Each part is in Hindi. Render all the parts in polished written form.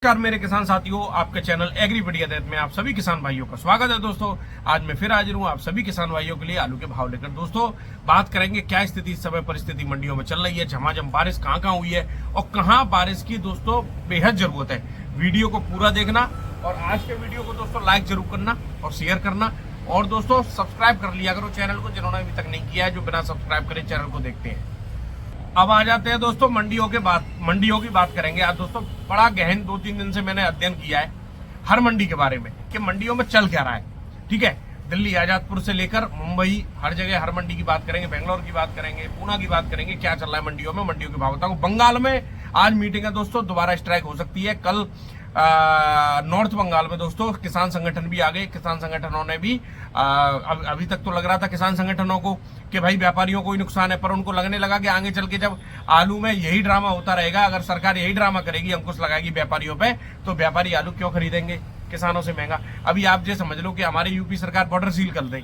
नमस्कार मेरे किसान साथियों, आपके चैनल एग्रीबेडिया देत में आप सभी किसान भाइयों का स्वागत है। दोस्तों आज मैं फिर हाजिर हूं आप सभी किसान भाइयों के लिए आलू के भाव लेकर। दोस्तों बात करेंगे क्या स्थिति इस समय परिस्थिति मंडियों में चल रही है, झमाझम बारिश कहां कहां हुई है और कहां बारिश की दोस्तों बेहद जरूरत है। वीडियो को पूरा देखना और आज के वीडियो को दोस्तों लाइक जरूर करना और शेयर करना, और दोस्तों सब्सक्राइब कर लिया करो चैनल को जिन्होंने अभी तक नहीं किया है, जो बिना सब्सक्राइब करे चैनल को देखते हैं। अब आ जाते हैं दोस्तों मंडियों की बात करेंगे आज। दोस्तों बड़ा गहन 2-3 दिन से मैंने अध्ययन किया है हर मंडी के बारे में कि मंडियों में चल क्या रहा है। ठीक है, दिल्ली आजादपुर से लेकर मुंबई हर जगह हर मंडी की बात करेंगे, बेंगलोर की बात करेंगे, पूना की बात करेंगे, क्या चल रहा है मंडियों में, मंडियों के भाव बताऊं। बंगाल में आज मीटिंग है दोस्तों, दोबारा स्ट्राइक हो सकती है कल। नॉर्थ बंगाल में दोस्तों किसान संगठन भी आ गए। किसान संगठनों ने भी अभी तक तो लग रहा था किसान संगठनों को कि भाई व्यापारियों को ही नुकसान है, पर उनको लगने लगा कि आगे चल के जब आलू में यही ड्रामा होता रहेगा, अगर सरकार यही ड्रामा करेगी, अंकुश लगाएगी व्यापारियों पे, तो व्यापारी आलू क्यों खरीदेंगे किसानों से महंगा। अभी आप ये समझ लो कि हमारे यूपी सरकार बॉर्डर सील कर दे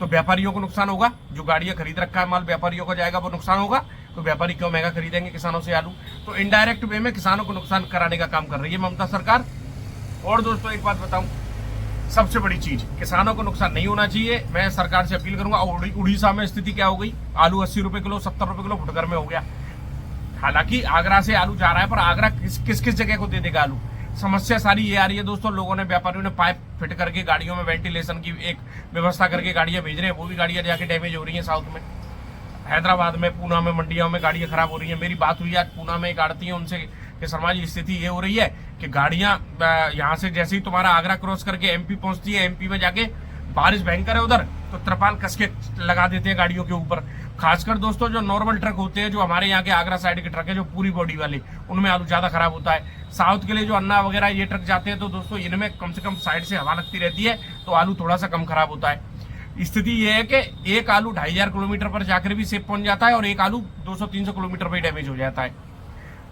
तो व्यापारियों को नुकसान होगा, जो गाड़ियां खरीद रखा है माल व्यापारियों को जाएगा वो नुकसान होगा, तो व्यापारी क्यों महंगा खरीदेंगे किसानों से आलू। तो इनडायरेक्ट वे में किसानों को नुकसान कराने का काम कर रही है ममता सरकार। और दोस्तों एक बात बताऊं, सबसे बड़ी चीज, किसानों को नुकसान नहीं होना चाहिए। मैं सरकार से अपील करूंगा। उड़ीसा में स्थिति क्या हो गई, आलू 80 रुपए किलो 70 रुपए किलो फुटकर में हो गया। हालांकि आगरा से आलू जा रहा है, पर आगरा किस किस जगह को दे देगा आलू। समस्या सारी ये आ रही है दोस्तों, लोगों ने व्यापारियों ने पाइप फिट करके गाड़ियों में वेंटिलेशन की एक व्यवस्था करके गाड़ियां भेज रहे हैं, वो भी गाड़ियां जाके डैमेज हो रही है। साउथ में, हैदराबाद में, पूना में मंडियों में गाड़ियां खराब हो रही है। मेरी बात हुई आज पूना में एक आड़ती है उनसे कि शर्मा जी स्थिति ये हो रही है कि गाड़ियां यहाँ से जैसे ही तुम्हारा आगरा क्रॉस करके एमपी पहुंचती है, एमपी में जाके बारिश भयंकर है उधर, तो त्रिपाल कस के लगा देते हैं गाड़ियों के ऊपर। खासकर दोस्तों जो नॉर्मल ट्रक होते हैं, जो हमारे यहाँ के आगरा साइड के ट्रक है, जो पूरी बॉडी वाले, उनमें आलू ज्यादा खराब होता है। साउथ के लिए जो अन्ना वगैरह ये ट्रक जाते हैं तो दोस्तों इनमें कम से कम साइड से हवा लगती रहती है, तो आलू थोड़ा सा कम खराब होता है। स्थिति ये है कि एक आलू 2500 किलोमीटर पर जाकर भी सेफ पहुंच जाता है और एक आलू 200-300 किलोमीटर पर डैमेज हो जाता है।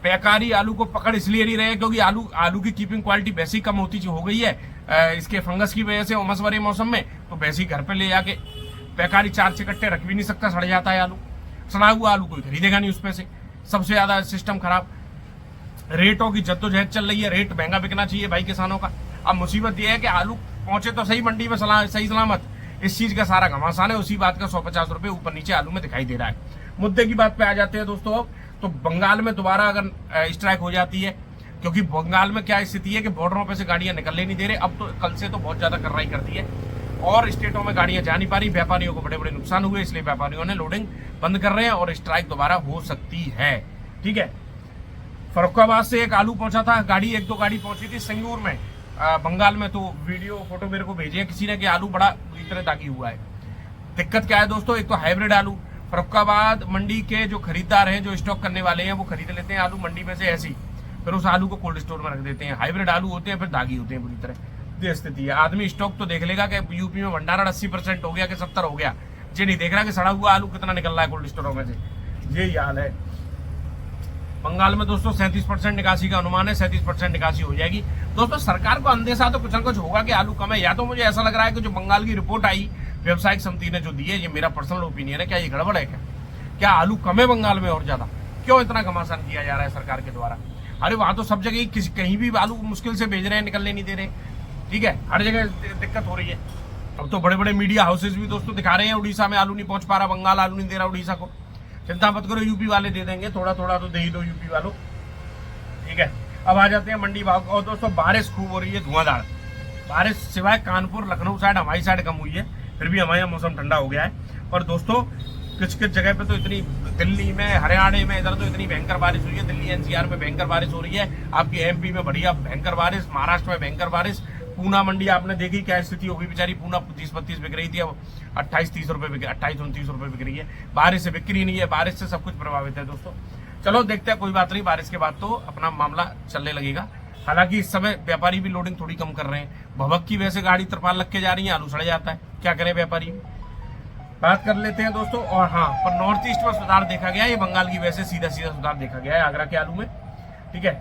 व्यापारी आलू को पकड़ इसलिए नहीं रहे क्योंकि आलू की कीपिंग क्वालिटी वैसे ही कम होती हो गई है इसके फंगस की वजह से उमस भरे मौसम में, तो वैसे ही घर पे ले जाके व्यापारी 4 कट्टे रख भी नहीं सकता, सड़ जाता है आलू। सड़ा हुआ आलू कोई खरीदेगा नहीं उसमें से, सबसे ज्यादा सिस्टम खराब। रेटों की जद्दोजहद चल रही है, रेट महंगा बिकना चाहिए भाई किसानों का। अब मुसीबत यह है कि आलू पहुंचे तो सही मंडी में सही सलामत, इस चीज का सारा घमासान है, उसी बात का 150 रुपए ऊपर नीचे आलू में दिखाई दे रहा है। मुद्दे की बात पे आ जाते हैं दोस्तों। तो बंगाल में दोबारा अगर स्ट्राइक हो जाती है, क्योंकि बंगाल में क्या स्थिति है कि बॉर्डरों पे से गाड़ियां निकलने नहीं दे रहे। अब तो कल से तो बहुत ज्यादा कार्रवाई कर दी है और स्टेटों में गाड़ियां जा नहीं पा रही, व्यापारियों को बड़े बड़े नुकसान हुए, इसलिए व्यापारियों ने लोडिंग बंद कर रहे हैं और स्ट्राइक दोबारा हो सकती है। ठीक है, फरुखाबाद से एक आलू पहुंचा था, गाड़ी 1-2 गाड़ी पहुंची थी संगरूर में बंगाल में, तो वीडियो फोटो मेरे को भेजे किसी ने कि आलू बड़ा बुरी तरह दागी हुआ है। दिक्कत क्या है दोस्तों, एक तो हाइब्रिड आलू, फरुखाबाद मंडी के जो खरीदार हैं, जो स्टॉक करने वाले हैं, वो खरीद लेते हैं आलू मंडी में से ऐसी, फिर उस आलू को कोल्ड स्टोर में रख देते हैं। हाइब्रिड आलू होते हैं फिर दागी होते हैं बुरी तरह। ये स्थिति है। आदमी स्टॉक तो देख लेगा कि यूपी में भंडारण 80% हो गया कि 70 हो गया, ये नहीं देख रहा कि सड़ा हुआ आलू कितना निकल रहा है कोल्ड स्टोरों में से। यही हाल है बंगाल में दोस्तों। 37% निकासी का अनुमान है, 37% निकासी हो जाएगी। दोस्तों सरकार को अंदेशा तो कुछ न कुछ होगा कि आलू कम है, या तो मुझे ऐसा लग रहा है कि जो बंगाल की रिपोर्ट आई व्यवसायिक समिति ने जो दी है, ये मेरा पर्सनल ओपिनियन है, क्या ये गड़बड़ है क्या आलू कम है बंगाल में और ज्यादा, क्यों इतना घमासान किया जा रहा है सरकार के द्वारा। अरे वहां तो सब जगह कहीं भी आलू मुश्किल से भेज रहे हैं, निकलने नहीं दे रहे। ठीक है, हर जगह दिक्कत हो रही है। अब तो बड़े बड़े मीडिया हाउसेज भी दोस्तों दिखा रहे हैं उड़ीसा में आलू नहीं पहुंच पा रहा, बंगाल आलू नहीं दे रहा उड़ीसा को। चिंता मत करो, यूपी वाले दे देंगे, थोड़ा थोड़ा तो दे ही दो यूपी वालों। ठीक है, अब आ जाते हैं मंडी भाव। और दोस्तों बारिश खूब हो रही है, धुआंधार बारिश, सिवाय कानपुर लखनऊ साइड हमारी साइड कम हुई है, फिर भी हमारे यहाँ मौसम ठंडा हो गया है। पर दोस्तों किस किस जगह पे तो इतनी, दिल्ली में, हरियाणा में, इधर तो इतनी भयंकर बारिश हुई है। दिल्ली एनसीआर में भयंकर बारिश हो रही है, आपकी एमपी में बढ़िया भयंकर बारिश, महाराष्ट्र में भयंकर बारिश। पूना मंडी आपने देखी क्या स्थिति होगी बेचारी, पूना 30-32 बिक रही थी, अब 28-30 रुपए 28-29 रुपए बिक रही है। बारिश से बिक्री नहीं है, बारिश से सब कुछ प्रभावित है दोस्तों। चलो देखते हैं, कोई बात नहीं, बारिश के बाद तो अपना मामला चलने लगेगा। हालांकि इस समय व्यापारी भी लोडिंग थोड़ी कम कर रहे हैं, भभक की वजह से गाड़ी त्रिपाल लग के जा रही है, आलू सड़ जाता है, क्या करें व्यापारी। बात कर लेते हैं दोस्तों। और हाँ, पर नॉर्थ ईस्ट में सुधार देखा गया है, ये बंगाल की वजह से सीधा सुधार देखा गया है आगरा के आलू में। ठीक है,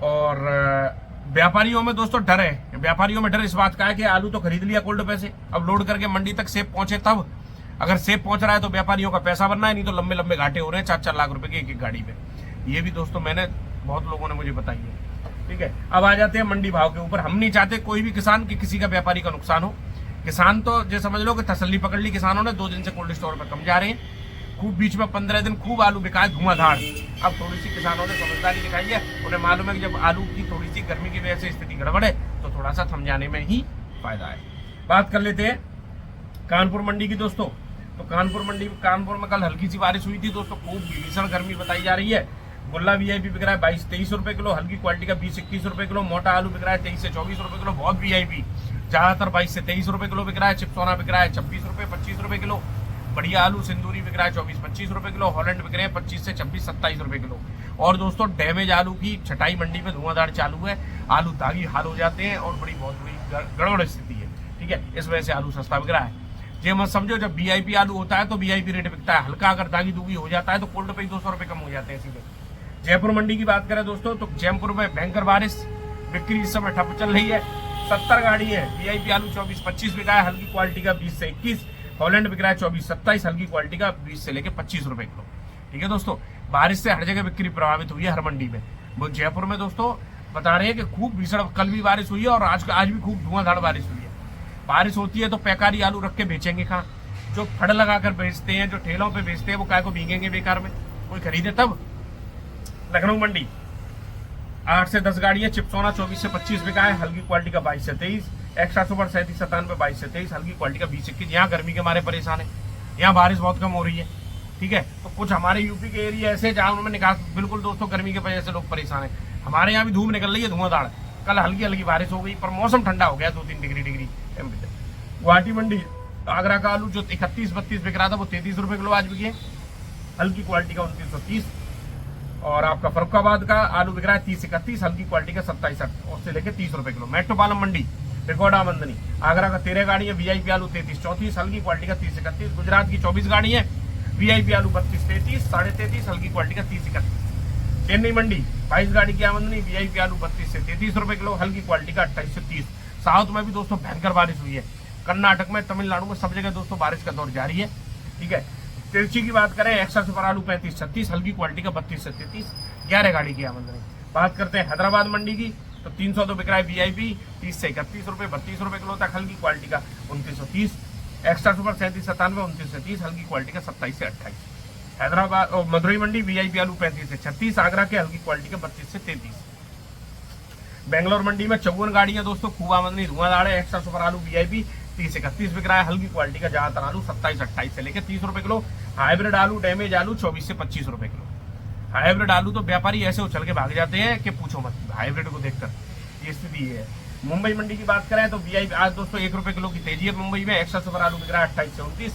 और व्यापारियों में दोस्तों डर है, व्यापारियों में डर इस बात का है कि आलू तो खरीद लिया कोल्ड पे से, अब लोड करके मंडी तक सेफ पहुंचे तब। अगर सेफ पहुंच रहा है तो व्यापारियों का पैसा बनना है, नहीं तो लंबे लंबे घाटे हो रहे हैं 4-4 लाख रुपए की एक गाड़ी पे। ये भी दोस्तों मैंने बहुत लोगों ने मुझे बताई है। ठीक है, अब आ जाते हैं मंडी भाव के ऊपर। हम नहीं चाहते कोई भी किसान की किसी का व्यापारी का नुकसान हो। किसान तो जो समझ लो कि तसल्ली पकड़ ली किसानों ने, 2 दिन से कोल्ड स्टोर पर कम जा रहे हैं। खूब बीच में 15 दिन खूब आलू बिका है धुआंधार। अब थोड़ी सी किसानों ने समझदारी दिखाई है, उन्हें मालूम है कि जब आलू की थोड़ी सी गर्मी की वजह से स्थिति गड़बड़ है तो थोड़ा सा थम जाने में ही फायदा है। बात कर लेते हैं कानपुर मंडी की दोस्तों। तो कानपुर में कल हल्की सी बारिश हुई थी दोस्तों। खूब भीषण गर्मी बताई जा रही है। गोल्ला वीआईपी बिक रहा है 22-23 रुपए किलो, हल्की क्वालिटी का 20-21 रुपए किलो। मोटा आलू बिक रहा है 23 से 24 रुपए किलो, बहुत वीआईपी ज्यादातर 22 से 23 रुपए किलो बिक रहा है। चिपसोना बिक रहा है 26 रुपए 25 रुपए किलो। बढ़िया आलू सिंदूरी बिक रहा है 24-25 रुपए किलो। हॉलैंड बिक रहे हैं 25 से 26-27 रुपए किलो। और दोस्तों डैमेज आलू की छटाई मंडी में धुआंधार चालू है। आलू दागी हाल हो जाते हैं और बहुत बड़ी गड़बड़ स्थिति है। ठीक है, इस वजह से आलू सस्ता बिक रहा है। ये मत समझो जब वीआईपी आलू होता है तो वीआईपी रेट बिकता है, हल्का अगर दागी दूगी हो जाता है तो कोल्ड पे 200 रुपए कम हो जाते हैं सीधे। जयपुर मंडी की बात करें दोस्तों तो जयपुर में भयंकर बारिश, बिक्री इस समय ठप चल रही है। 70 गाड़ी है। वीआईपी आलू 24-25 बिका है, हल्की क्वालिटी का 20 से 21। हॉलैंड बिक रहा है 24-27, हल्की क्वालिटी का 20 से लेकर 25 रुपए किलो। ठीक है दोस्तों, बारिश से हर जगह बिक्री प्रभावित हुई है हर मंडी में। वो जयपुर में दोस्तों बता रहे हैं कि खूब भीषण कल भी बारिश हुई है और आज भी खूब धुआंधार बारिश हुई है। बारिश होती है तो पैकारी आलू रख के बेचेंगे कहाँ? जो फड़ लगाकर बेचते हैं, जो ठेलों पे बेचते हैं, वो काय को भीगेंगे बेकार में? कोई खरीदे तब। लखनऊ मंडी 8 से 10 गाड़ियां। चिपसोना 24 से 25 बिका है, हल्की क्वालिटी का 22 से 23। एक्स्ट्रा सुपर 37-97 22 से 23, हल्की क्वालिटी का 20-21। यहाँ गर्मी के मारे परेशान है, यहाँ बारिश बहुत कम हो रही है। ठीक है, तो कुछ हमारे यूपी के एरिया ऐसे जहाँ उनमें निकास बिल्कुल दोस्तों गर्मी की वजह से लोग परेशान है। हमारे यहाँ भी धूप निकल रही है धुआंधार। कल हल्की हल्की बारिश हो गई पर मौसम ठंडा हो गया 2-3 डिग्री टेम्परेचर। गुवाहाटी मंडी आगरा का आलू जो 31-32 बिक रहा था वो 33 रुपए किलो आज बिके, हल्की क्वालिटी का 2930। और आपका फरुखाबाद का आलू बिक रहा है 30-31, हल्की क्वालिटी का 27 से लेकर 30 रुपए किलो। मेट्रोपालम मंडी रिकॉर्ड आमदनी आगरा का 13 गाड़ी है, वीआईपी आलू 33-34, हल्की क्वालिटी का 30-31। गुजरात की 24 गाड़ी है, वीआईपी आलू 32-33, 33.5, हल्की क्वालिटी का 30-31। चेन्नई मंडी 22 गाड़ी की आमदनी, वीआईपी आलू 32 से 33 रुपए किलो, हल्की क्वालिटी का 28 से 30। साउथ में भी दोस्तों भयंकर बारिश हुई है। कर्नाटक में, तमिलनाडु में, सब जगह दोस्तों बारिश का दौर जारी है। ठीक है, तिरछी की बात करें एक्स्ट्रा सुपर आलू 35-36, हल्की क्वालिटी का 32 से 33, 11 गाड़ी की आमदनी। बात करते हैं हैदराबाद मंडी की तो 302 बिक रहा है वीआईपी 30 से 31 रुपए 32 रुपए किलो तक, हल्की क्वालिटी का 2930। एक्स्ट्रा सुपर 37-97 29 से 30, हल्की क्वालिटी का 27 से 28। हैदराबाद और मदुरई मंडी वीआईपी आलू 35 से 36, आगरा के हल्की क्वालिटी का 32 से 33। बेंगलोर मंडी में 54 गाड़ियां दोस्तों, खूब आमदनी धुआंधार है। एक्स्ट्रा सुपर आलू वीआईपी 30 से 31 बिक रहा है, हल्की क्वालिटी का ज्यादातर आलू 27-28 से लेकर 30 रुपए किलो। हाइब्रिड आलू डैमेज आलू 24 से 25 रुपए किलो। हाइब्रिड आलू तो व्यापारी ऐसे उछल के भाग जाते हैं कि पूछो मत, हाइब्रिड को देखकर ये स्थिति है। मुंबई मंडी की बात करें तो वीआईपी आज दोस्तों 1 रुपए किलो की तेजी है मुंबई में। एक्स्ट्रा सुपर आलू बिक रहा है 28 से 29,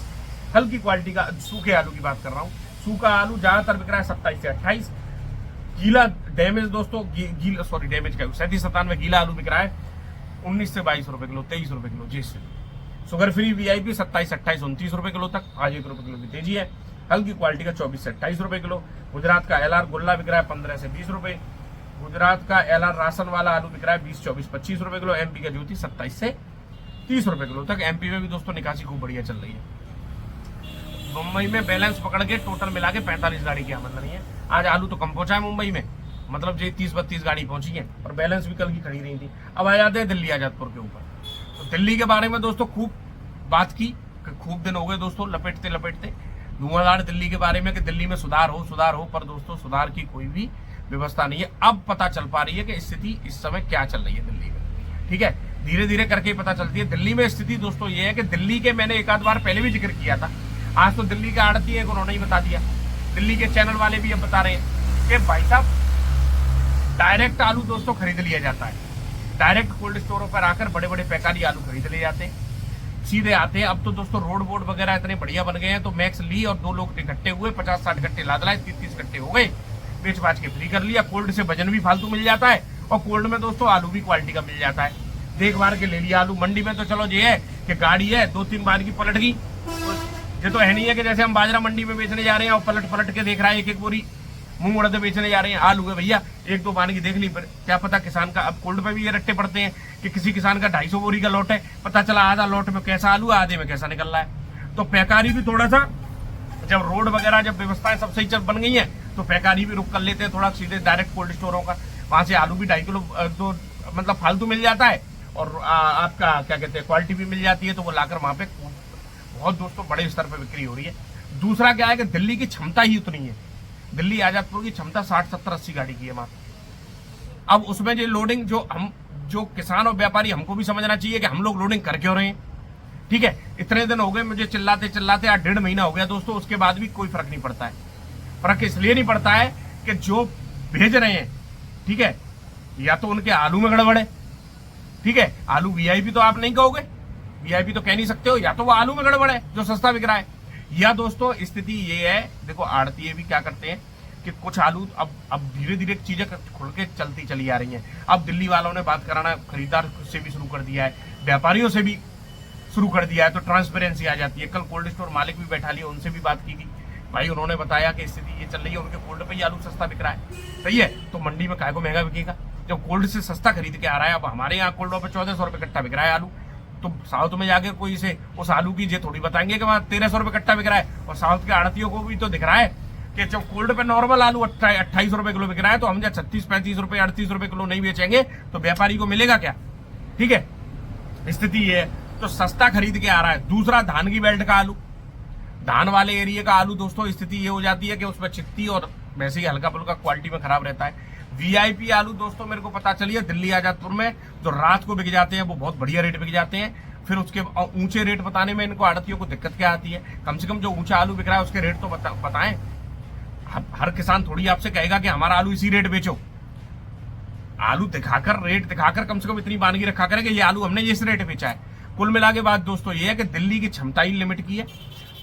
हल्की क्वालिटी का सूखे आलू की बात कर रहा हूँ, सूखा आलू ज्यादातर बिक रहा है 27 से 28। गीला डैमेज दोस्तों डैमेज का 37-97 गीला आलू बिक रहा है 19 से 22 रुपए किलो 23 रुपए किलो। जी शुगर फ्री वीआईपी 27-28 29 रुपए किलो तक, आज 1 रुपए किलो की तेजी है, हल्की क्वालिटी का 24 से 28 रुपए किलो। गुजरात का एलआर गोल्ला बिक रहा है 15 से 20 रुपए। गुजरात का एलआर राशन वाला आलू बिक रहा है 20, 24, 25 रुपए किलो। एमपी का ज्योति 27 से 30 रुपए किलो तक। एमपी में भी दोस्तों निकासी खूब बढ़िया चल रही है। मुंबई में बैलेंस पकड़ के टोटल मिला के 45 गाड़ी की आमदनी है। आज आलू तो कम पहुंचा है मुंबई में, मतलब जो 30-32 गाड़ी पहुंची है और बैलेंस भी कल की खड़ी रही थी। अब आ जाते हैं दिल्ली आजादपुर के ऊपर। तो दिल्ली के बारे में दोस्तों खूब बात की, खूब दिन हो गए दोस्तों लपेटते धुआंधार दिल्ली के बारे में कि दिल्ली में सुधार हो, पर दोस्तों सुधार की कोई भी व्यवस्था नहीं है। अब पता चल पा रही है कि स्थिति इस समय क्या चल रही है दिल्ली में। ठीक है, धीरे धीरे करके ही पता चलती है। दिल्ली में स्थिति दोस्तों ये है कि दिल्ली के मैंने एक आध बार पहले भी जिक्र किया था, आज तो दिल्ली का आड़ती है उन्होंने ही बता दिया। दिल्ली के चैनल वाले भी अब बता रहे हैं कि भाई साहब डायरेक्ट आलू दोस्तों खरीद लिया जाता है। डायरेक्ट कोल्ड स्टोरों पर आकर बड़े बड़े पैकारी आलू खरीद ले जाते हैं, सीधे आते हैं। अब तो दोस्तों रोड बोर्ड वगैरह इतने बढ़िया बन गए हैं, तो मैक्स ली और 2 लोग इकट्ठे हुए 50-60 गट्टे लाद लाए, 30-30 गट्टे हो गए, बेच बाच के फ्री कर लिया। कोल्ड से वजन भी फालतू मिल जाता है और कोल्ड में दोस्तों आलू भी क्वालिटी का मिल जाता है। देख मार के ले लिया आलू। मंडी में तो चलो ये है कि गाड़ी है 2-3 बार की पलट गई, ये तो है नहीं है कि जैसे हम बाजरा मंडी में बेचने जा रहे हैं और पलट के देख रहा है एक बोरी मुंह उड़ाते बेचने जा रहे हैं। आलू है भैया 1-2 बार की देख ली, क्या पता किसान का। अब कोल्ड पे भी ये रट्टे पड़ते हैं कि किसी किसान का 250 बोरी का लॉट है, पता चला आधा लॉट में कैसा आलू है, आधे में कैसा निकल रहा है। तो पैकारी भी थोड़ा सा, जब रोड वगैरह जब व्यवस्थाएं सब सही बन गई है तो पैकारी भी रुक कर लेते हैं थोड़ा, सीधे डायरेक्ट कोल्ड स्टोरों का। वहां से आलू भी 2.5 किलो तो मतलब फालतू मिल जाता है, और आपका क्या कहते हैं क्वालिटी भी मिल जाती है, तो वो लाकर वहां पे बहुत दोस्तों बड़े स्तर पर बिक्री हो रही है। दूसरा क्या है कि दिल्ली की क्षमता ही उतनी है, दिल्ली आजादपुर की क्षमता 60, 70, 80 गाड़ी की है मात्र। अब उसमें जो लोडिंग जो किसान और व्यापारी, हमको भी समझना चाहिए कि हम लोग लोडिंग कर क्यों रहे हैं। ठीक है, इतने दिन हो गए मुझे चिल्लाते चिल्लाते, 1.5 महीना हो गया दोस्तों, उसके बाद भी कोई फर्क नहीं पड़ता है। फर्क इसलिए नहीं पड़ता है कि जो भेज रहे हैं, ठीक है, या तो उनके आलू में गड़बड़ है, ठीक है, आलू वीआईपी तो आप नहीं कहोगे, वीआईपी तो कह नहीं सकते हो, या तो वो आलू में गड़बड़ है जो सस्ता बिक रहा है, या दोस्तों स्थिति ये है, देखो आड़तीये भी क्या करते हैं कि कुछ आलू अब धीरे धीरे चीजें खुल के चलती चली आ रही हैं। अब दिल्ली वालों ने बात कराना खरीदार से भी शुरू कर दिया है, व्यापारियों से भी शुरू कर दिया है, तो ट्रांसपेरेंसी आ जाती है। कल कोल्ड स्टोर मालिक भी बैठा लिया, उनसे भी बात की थी, भाई उन्होंने बताया कि स्थिति ये चल रही है, उनके कोल्ड पे ही आलू सस्ता बिक रहा है, सही है, तो मंडी में काय को महंगा बिकेगा जब कोल्ड से सस्ता खरीद के आ रहा है। अब हमारे यहाँ कोल्डों पे 1400 रुपए कट्टा बिक रहा है आलू, तो साउथ में जाके कोई से उस आलू की जे थोड़ी बताएंगे कि वहां 1300 रुपए कट्टा बिक रहा है, और साउथ के आड़तियों को भी तो दिख रहा है कि जब कोल्ड पे नॉर्मल आलू 28 रुपए किलो बिक रहा है, तो हम जब 36, 35 रुपए, 38 रुपए किलो नहीं बेचेंगे तो व्यापारी को मिलेगा क्या। ठीक है, स्थिति ये है, तो सस्ता खरीद के आ रहा है। दूसरा, धान की बेल्ट का आलू, धान वाले एरिया का आलू दोस्तों, स्थिति ये हो जाती है कि उसमें चित्ती और वैसे ही हल्का फुल्का क्वालिटी में खराब रहता है। वीआईपी आलू दोस्तों मेरे को पता चली है दिल्ली आजादपुर में जो रात को बिक जाते हैं वो बहुत बढ़िया रेट बिक जाते हैं। फिर उसके ऊंचे रेट बताने में इनको आड़तियों को दिक्कत क्या आती है, कम से कम जो ऊंचा आलू बिक रहा है उसके रेट तो बताएं। हर किसान थोड़ी आपसे कहेगा कि हमारा आलू इसी रेट बेचो, आलू दिखाकर, रेट दिखाकर कम से कम इतनी बानगी रखा करें कि ये आलू हमने इस रेट बेचा है। कुल मिला के बात दोस्तों ये है कि दिल्ली की क्षमता ही लिमिट की है।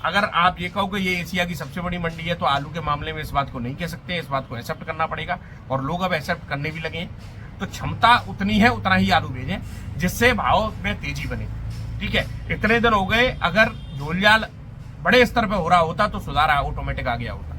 अगर आप ये कहो कि ये एशिया की सबसे बड़ी मंडी है, तो आलू के मामले में इस बात को नहीं कह सकते, इस बात को एक्सेप्ट करना पड़ेगा, और लोग अब एक्सेप्ट करने भी लगे हैं। तो क्षमता उतनी है, उतना ही आलू भेजें जिससे भाव में तेजी बने। ठीक है, इतने दिन हो गए, अगर झोलझाल बड़े स्तर पर हो रहा होता तो सुधार ऑटोमेटिक आ गया होता,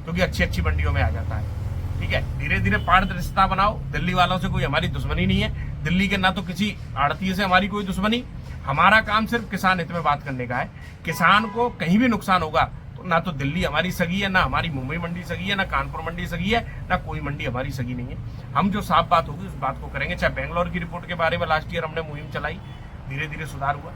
क्योंकि अच्छी अच्छी मंडियों में आ जाता है। ठीक है, धीरे धीरे पार्ट रिश्ता बनाओ, दिल्ली वालों से कोई हमारी दुश्मनी नहीं है, दिल्ली के ना तो किसी आड़तीय से हमारी कोई दुश्मनी। हमारा काम सिर्फ किसान हित में बात करने का है। किसान को कहीं भी नुकसान होगा तो ना तो दिल्ली हमारी सगी है, ना हमारी मुंबई मंडी सगी है, ना कानपुर मंडी सगी है, ना कोई मंडी हमारी सगी नहीं है। हम जो साफ बात होगी उस बात को करेंगे। चाहे बेंगलोर की रिपोर्ट के बारे में लास्ट ईयर हमने मुहिम चलाई, धीरे धीरे सुधार हुआ।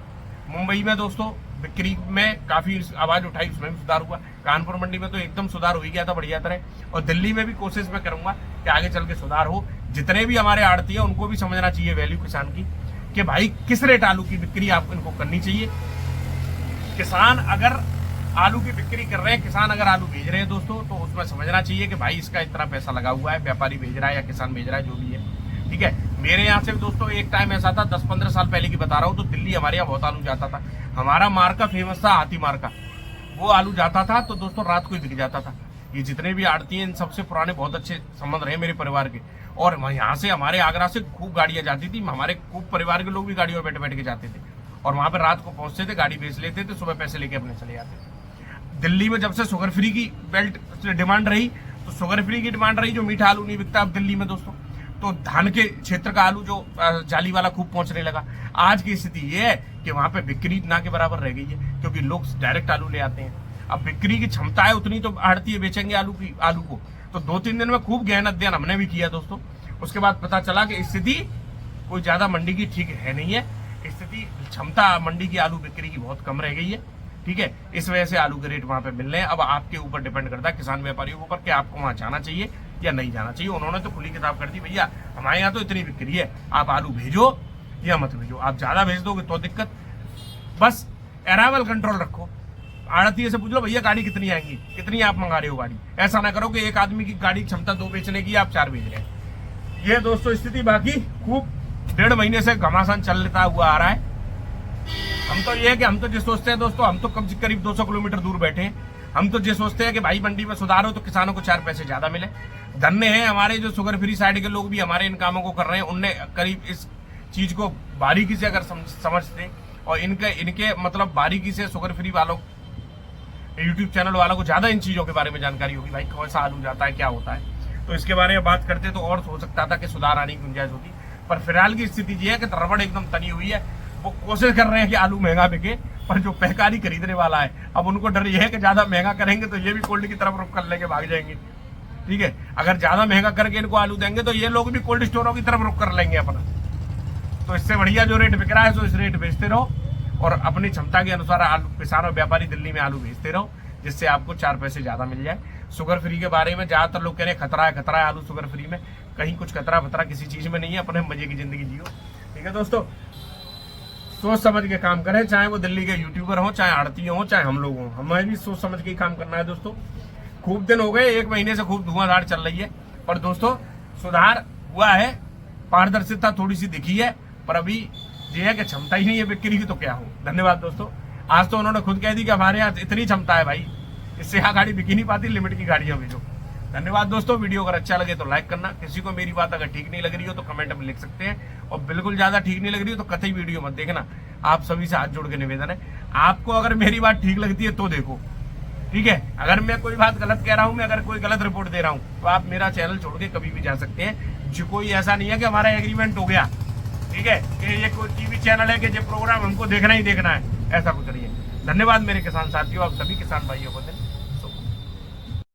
मुंबई में दोस्तों बिक्री में काफी आवाज उठाई, उसमें भी सुधार हुआ। कानपुर मंडी में तो एकदम सुधार हो ही गया था बढ़िया तरह, और दिल्ली में भी कोशिश मैं करूंगा कि आगे चल के सुधार हो। जितने भी हमारे आड़ती है उनको भी समझना चाहिए वैल्यू किसान की, कि भाई किस रेट आलू की बिक्री आपको इनको करनी चाहिए। किसान अगर आलू की बिक्री कर रहे हैं, किसान अगर आलू भेज रहे हैं दोस्तों, तो उसमें समझना चाहिए कि भाई इसका इतना पैसा लगा हुआ है, व्यापारी भेज रहा है या किसान भेज रहा है, जो भी है। ठीक है, मेरे यहाँ से दोस्तों एक टाइम ऐसा था, 10-15 साल पहले की बता रहा हूँ, तो दिल्ली हमारे यहाँ बहुत आलू जाता था। हमारा मार्का फेमस था, हाथी मार्का, वो आलू जाता था तो दोस्तों रात को ही बिक जाता था। ये जितने भी आड़ती हैं इन सबसे पुराने बहुत अच्छे संबंध रहे मेरे परिवार के, और यहाँ से हमारे आगरा से खूब गाड़ियां जाती थी, हमारे खूब परिवार के लोग भी गाड़ियों में बैठ बैठ के जाते थे, और वहां पर रात को पहुंचते थे, गाड़ी बेच लेते थे, सुबह पैसे लेके अपने चले जाते थे। दिल्ली में जब से शुगर फ्री की बेल्ट डिमांड रही, तो शुगर फ्री की डिमांड रही, जो मीठा आलू नहीं बिकता अब दिल्ली में दोस्तों, तो धान के क्षेत्र का आलू जो जाली वाला खूब पहुंचने लगा। आज की स्थिति ये है कि वहां पे बिक्री ना के बराबर रह गई है, क्योंकि लोग डायरेक्ट आलू ले आते हैं। अब बिक्री की क्षमता है उतनी, तो आड़ती बेचेंगे आलू को। तो 2-3 दिन में खूब गहन अध्ययन हमने भी किया दोस्तों, उसके बाद पता चला कि स्थिति कोई ज्यादा मंडी की ठीक है नहीं है, स्थिति क्षमता मंडी की आलू बिक्री की बहुत कम रह गई है। ठीक है, इस वजह से आलू के रेट वहां पे मिल रहे हैं। अब आपके ऊपर डिपेंड करता है, किसान व्यापारियों के ऊपर, कि आपको वहां जाना चाहिए या नहीं जाना चाहिए। उन्होंने तो खुली किताब कर दी, भैया हमारे यहाँ तो इतनी बिक्री है, आप आलू भेजो या मत भेजो। आप ज्यादा भेज दोगे तो दिक्कत, बस अराइवल कंट्रोल रखो। आड़ती से पूछ लो, भैया गाड़ी कितनी आएंगी, कितनी आप मंगा रहे हो गाड़ी। ऐसा ना करो कि एक आदमी की गाड़ी क्षमता 2 बेचने की, आप 4 भेज रहे हैं। ये दोस्तों स्थिति बाकी खूब 1.5 महीने से घमासान चलता हुआ आ रहा है। हम तो ये है कि हम तो जो सोचते हैं दोस्तों, हम तो करीब 200 किलोमीटर दूर बैठे हैं, हम तो ये सोचते हैं कि भाई मंडी में सुधार हो तो किसानों को 4 पैसे ज्यादा मिले। धन्य है हमारे जो शुगर फ्री साइड के लोग भी हमारे इन कामों को कर रहे हैं, उनने करीब इस चीज को बारीकी से अगर समझते, और इनके मतलब बारीकी से शुगर फ्री वालों, यूट्यूब चैनल वालों को ज्यादा इन चीजों के बारे में जानकारी होगी, भाई कौन सा आलू जाता है, क्या होता है, तो इसके बारे में बात करते तो और हो सकता था कि सुधार आने की गुंजाइश होती। पर फिलहाल की स्थिति ये है कि रबड़ एकदम तनी हुई है। वो कोशिश कर रहे हैं कि आलू महंगा बिके, पर जो पैकारी खरीदने वाला है, अब उनको डर ये है कि ज्यादा महंगा करेंगे तो ये भी कोल्ड की तरफ रुख कर लेके भाग जाएंगे। ठीक है। अगर ज्यादा महंगा करके इनको आलू देंगे तो ये लोग भी कोल्ड स्टोरों की तरफ रुख कर लेंगे अपना। तो इससे बढ़िया जो रेट बिक रहा है तो इस रेट बेचते रहो और अपनी क्षमता के अनुसार आलू किसान और व्यापारी दिल्ली में आलू भेजते रहो, जिससे आपको 4 पैसे ज्यादा मिल जाए। शुगर फ्री के बारे में ज्यादातर लोग कह रहे हैं खतरा है आलू शुगर फ्री में। कहीं कुछ खतरा फतरा किसी चीज में नहीं है, अपने मजे की जिंदगी जियो। ठीक है दोस्तों, सोच समझ के काम करें, चाहे वो दिल्ली के यूट्यूबर हो, चाहे आड़ती हो, चाहे हम लोग हों, हमें भी सोच समझ के ही काम करना है दोस्तों। खूब दिन हो गए, 1 महीने से खूब धुआंधार चल रही है, पर दोस्तों सुधार हुआ है, पारदर्शिता थोड़ी सी दिखी है, पर अभी ये है कि क्षमता ही नहीं है बिक्री की, तो क्या हो। धन्यवाद दोस्तों। आज तो उन्होंने खुद कह दी कि हमारे यहाँ इतनी क्षमता है भाई, इससे यहाँ गाड़ी बिक ही नहीं पाती, लिमिट की गाड़ियां भेजो। धन्यवाद दोस्तों। वीडियो अगर अच्छा लगे तो लाइक करना, किसी को मेरी बात अगर ठीक नहीं लग रही हो तो कमेंट में लिख सकते हैं, और बिल्कुल ज्यादा ठीक नहीं लग रही हो तो कतई वीडियो मत देखना। आप सभी से हाथ जोड़ के निवेदन है, आपको अगर मेरी बात ठीक लगती है तो देखो, ठीक है। अगर मैं कोई बात गलत कह रहा हूं, मैं अगर कोई गलत रिपोर्ट दे रहा हूं, तो आप मेरा चैनल छोड़ के कभी भी जा सकते हैं। जो कोई ऐसा नहीं है कि हमारा एग्रीमेंट हो गया, ठीक है, कि ये कोई टीवी चैनल है कि ये प्रोग्राम हमको देखना ही देखना है, ऐसा कुछ नहीं है। धन्यवाद मेरे किसान साथियों, आप सभी किसान भाइयों को।